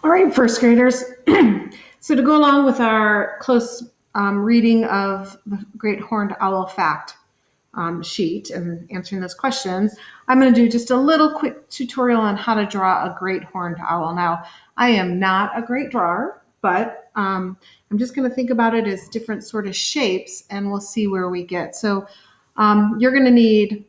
All right, first graders. So to go along with our close reading of the Great Horned Owl Fact sheet and answering those questions, I'm going to do just a little quick tutorial on how to draw a great horned owl. Now, I am not a great drawer, but I'm just going to think about it as different sort of shapes, and we'll see where we get. So you're going to need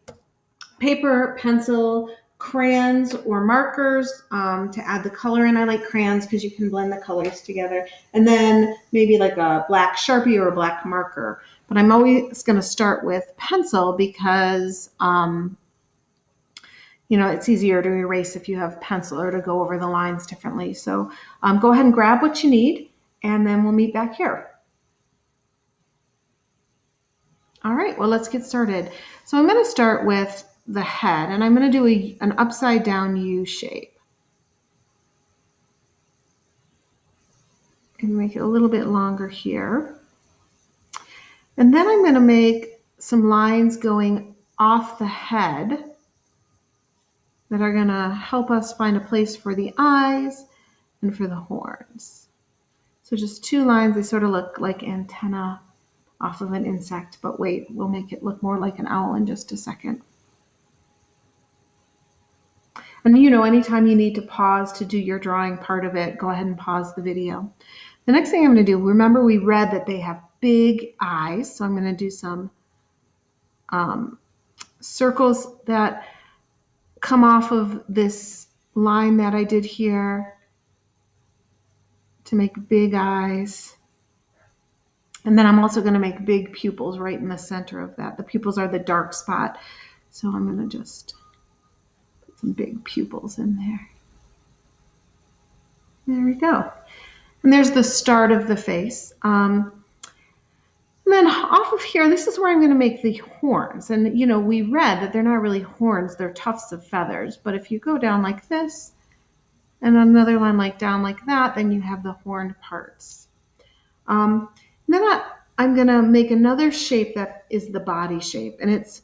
paper, pencil, crayons or markers to add the color in. I like crayons because you can blend the colors together. And then maybe like a black Sharpie or a black marker. But I'm always going to start with pencil because, it's easier to erase if you have pencil or to go over the lines differently. So go ahead and grab what you need and then we'll meet back here. All right, well, let's get started. So I'm going to start with the head, and I'm going to do an upside down U shape. And make it a little bit longer here. And then I'm going to make some lines going off the head that are going to help us find a place for the eyes and for the horns. So just two lines, they sort of look like antenna off of an insect, but wait, we'll make it look more like an owl in just a second. And anytime you need to pause to do your drawing part of it, go ahead and pause the video. The next thing I'm going to do, remember we read that they have big eyes, so I'm going to do some circles that come off of this line that I did here to make big eyes. And then I'm also going to make big pupils right in the center of that. The pupils are the dark spot. So I'm going to just put some big pupils in there. There we go. And there's the start of the face. And then off of here, this is where I'm going to make the horns. And, we read that they're not really horns, they're tufts of feathers. But if you go down like this, and another line like down like that, then you have the horned parts. Then I'm going to make another shape that is the body shape, and it's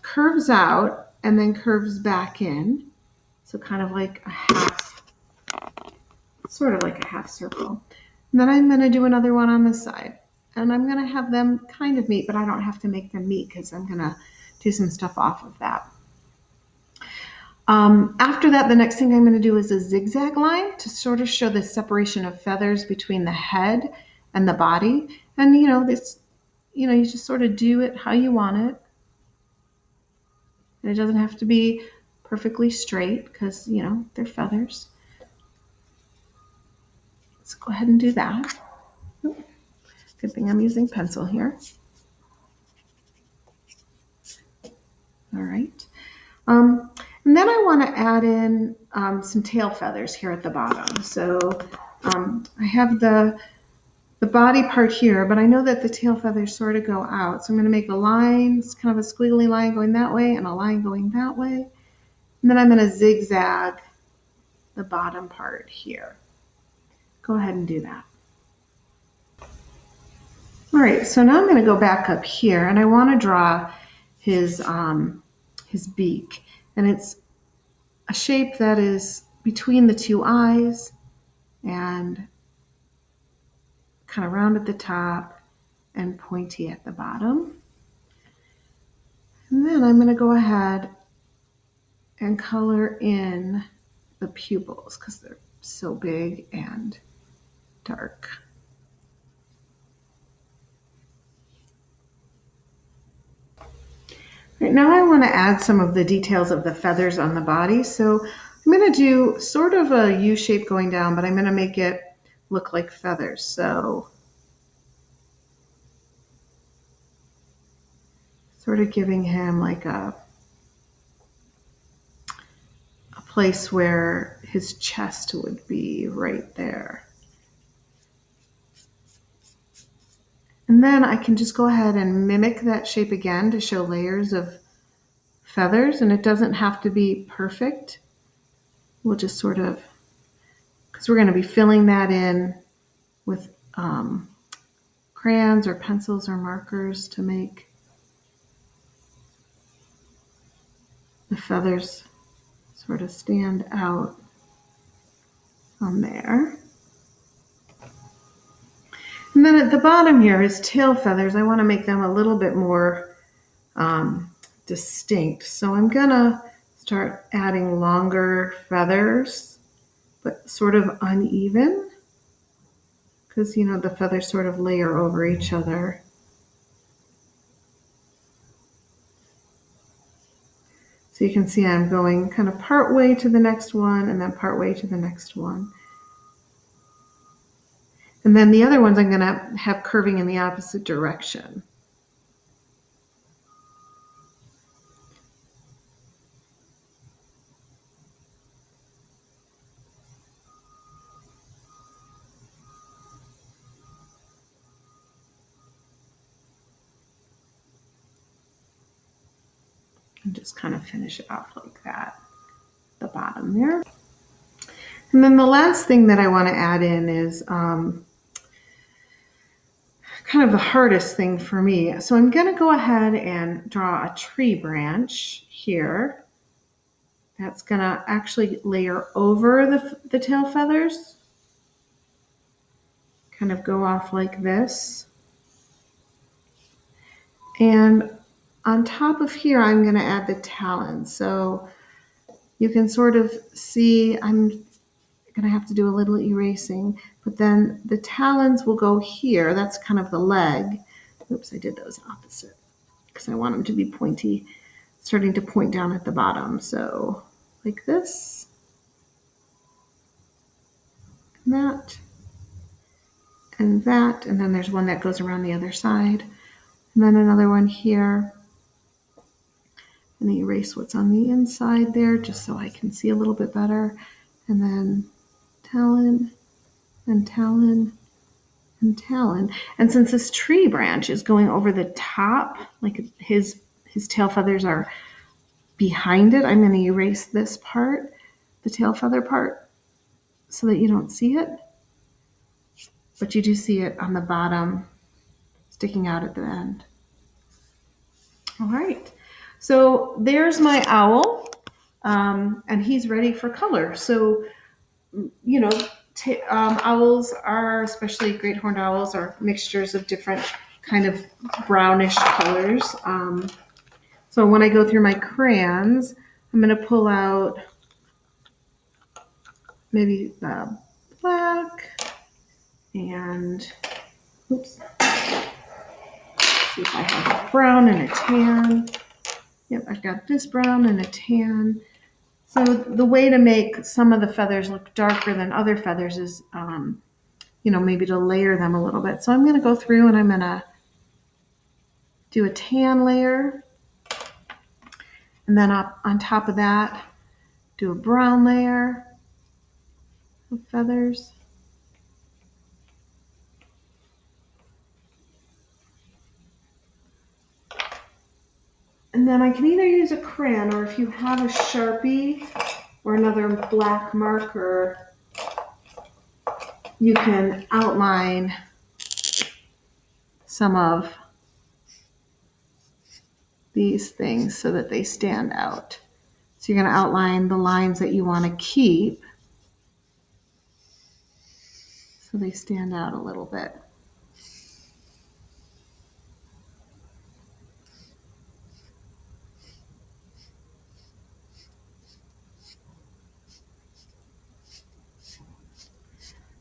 curves out and then curves back in. So kind of like a half, sort of like a half circle. And then I'm going to do another one on this side. And I'm going to have them kind of meet, but I don't have to make them meet because I'm going to do some stuff off of that. After that, the next thing I'm going to do is a zigzag line to sort of show the separation of feathers between the head and the body. And you just sort of do it how you want it. And it doesn't have to be perfectly straight because, they're feathers. Let's go ahead and do that. Good thing I'm using pencil here. All right. And then I want to add in some tail feathers here at the bottom. So I have the body part here, but I know that the tail feathers sort of go out. So I'm going to make a line, it's kind of a squiggly line going that way and a line going that way. And then I'm going to zigzag the bottom part here. Go ahead and do that. All right, so now I'm going to go back up here and I want to draw his beak. And it's a shape that is between the two eyes and kind of round at the top and pointy at the bottom. And then I'm going to go ahead and color in the pupils because they're so big and dark. Right now I want to add some of the details of the feathers on the body. So I'm going to do sort of a U shape going down, but I'm going to make it look like feathers. So sort of giving him like a place where his chest would be right there. And then I can just go ahead and mimic that shape again to show layers of feathers, and it doesn't have to be perfect. We'll just sort of, because we're going to be filling that in with crayons or pencils or markers to make the feathers sort of stand out. on there. And then at the bottom here, his tail feathers, I want to make them a little bit more distinct. So I'm gonna start adding longer feathers, but sort of uneven, because you know the feathers sort of layer over each other. So you can see I'm going kind of part way to the next one and then part way to the next one. And then the other ones I'm going to have curving in the opposite direction. And just kind of finish it off like that, the bottom there. And then the last thing that I want to add in is kind of the hardest thing for me. So I'm going to go ahead and draw a tree branch here. That's going to actually layer over the tail feathers. Kind of go off like this. And on top of here, I'm going to add the talons. So you can sort of see I'm going to have to do a little erasing, but then the talons will go here. That's kind of the leg. Oops, I did those opposite because I want them to be pointy, starting to point down at the bottom. So like this, and that, and that, and then there's one that goes around the other side, and then another one here. And erase what's on the inside there just so I can see a little bit better. And then talon and talon and talon. And since this tree branch is going over the top, like his tail feathers are behind it, I'm going to erase this part, the tail feather part, so that you don't see it. But you do see it on the bottom sticking out at the end. All right. So there's my owl. And he's ready for color. So, you know, owls are, especially great horned owls, are mixtures of different kind of brownish colors. So when I go through my crayons, I'm going to pull out maybe black and, oops, see if I have a brown and a tan. Yep, I've got this brown and a tan. So the way to make some of the feathers look darker than other feathers is, you know, maybe to layer them a little bit. So I'm going to go through and I'm going to do a tan layer. And then up on top of that, do a brown layer of feathers. And then I can either use a crayon, or if you have a Sharpie or another black marker, you can outline some of these things so that they stand out. So you're going to outline the lines that you want to keep so they stand out a little bit.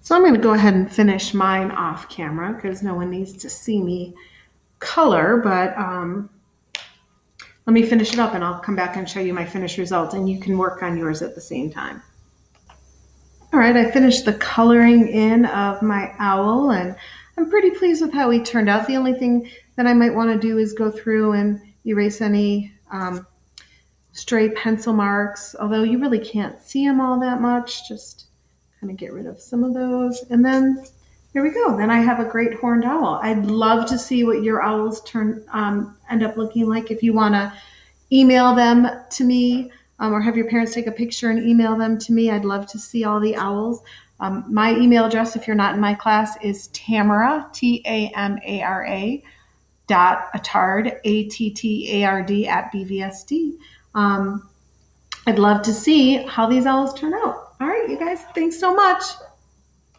So I'm going to go ahead and finish mine off camera because no one needs to see me color, but let me finish it up and I'll come back and show you my finished result, and you can work on yours at the same time. All right, I finished the coloring in of my owl and I'm pretty pleased with how he turned out. The only thing that I might want to do is go through and erase any stray pencil marks, although you really can't see them all that much. Just kind of get rid of some of those. And then here we go. Then I have a great horned owl. I'd love to see what your owls end up looking like. If you want to email them to me or have your parents take a picture and email them to me, I'd love to see all the owls. My email address, if you're not in my class, is Tamara, Tamara, .attard, ATTARD @BVSD. I'd love to see how these owls turn out. All right, you guys, thanks so much.